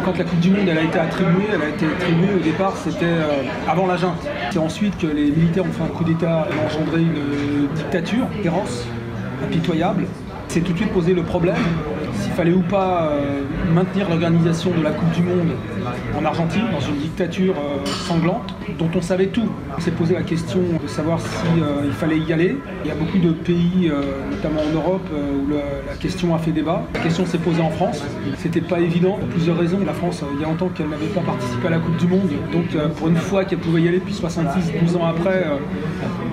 quand la Coupe du Monde elle a été attribuée au départ, c'était avant la junte. C'est ensuite que les militaires ont fait un coup d'État et ont engendré une dictature féroce, impitoyable. C'est tout de suite posé le problème s'il fallait ou pas maintenir l'organisation de la Coupe du Monde en Argentine, dans une dictature sanglante, dont on savait tout. On s'est posé la question de savoir s'il fallait y aller. Il y a beaucoup de pays, notamment en Europe, où la question a fait débat. La question s'est posée en France. C'était pas évident pour plusieurs raisons. La France, il y a longtemps qu'elle n'avait pas participé à la Coupe du Monde. Donc pour une fois qu'elle pouvait y aller depuis 70, 12 ans après,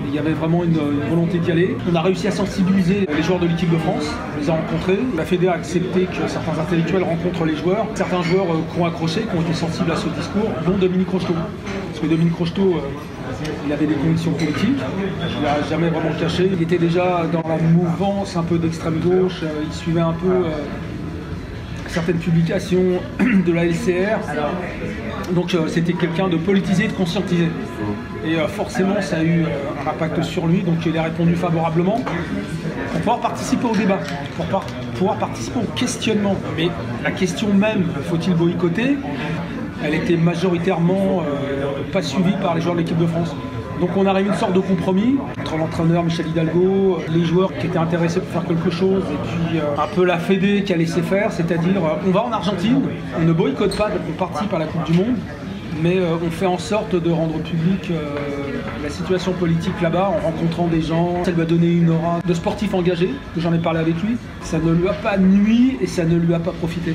il y avait vraiment une volonté d'y aller. On a réussi à sensibiliser les joueurs de l'équipe de France. On les a rencontrés. La Fédé a accepté que certains intellectuels rencontrent les joueurs. Certains joueurs qui ont accroché, qui ont été sensibles à ce discours, dont Dominique Rocheteau. Parce que Dominique Rocheteau, il avait des convictions politiques, il ne l'a jamais vraiment caché. Il était déjà dans la mouvance un peu d'extrême gauche, il suivait un peu certaines publications de la LCR. Donc c'était quelqu'un de politisé, de conscientisé. Et forcément ça a eu un impact sur lui, donc il a répondu favorablement pour pouvoir participer au débat, pour pouvoir participer au questionnement. Mais la question même, faut-il boycotter, elle était majoritairement pas suivie par les joueurs de l'équipe de France. Donc on a réuni une sorte de compromis entre l'entraîneur Michel Hidalgo, les joueurs qui étaient intéressés pour faire quelque chose, et puis un peu la Fédé qui a laissé faire, c'est-à-dire on va en Argentine, on ne boycotte pas, donc on participe à la Coupe du Monde, mais on fait en sorte de rendre public la situation politique là-bas en rencontrant des gens. Ça lui a donné une aura de sportif engagé, que j'en ai parlé avec lui. Ça ne lui a pas nui et ça ne lui a pas profité.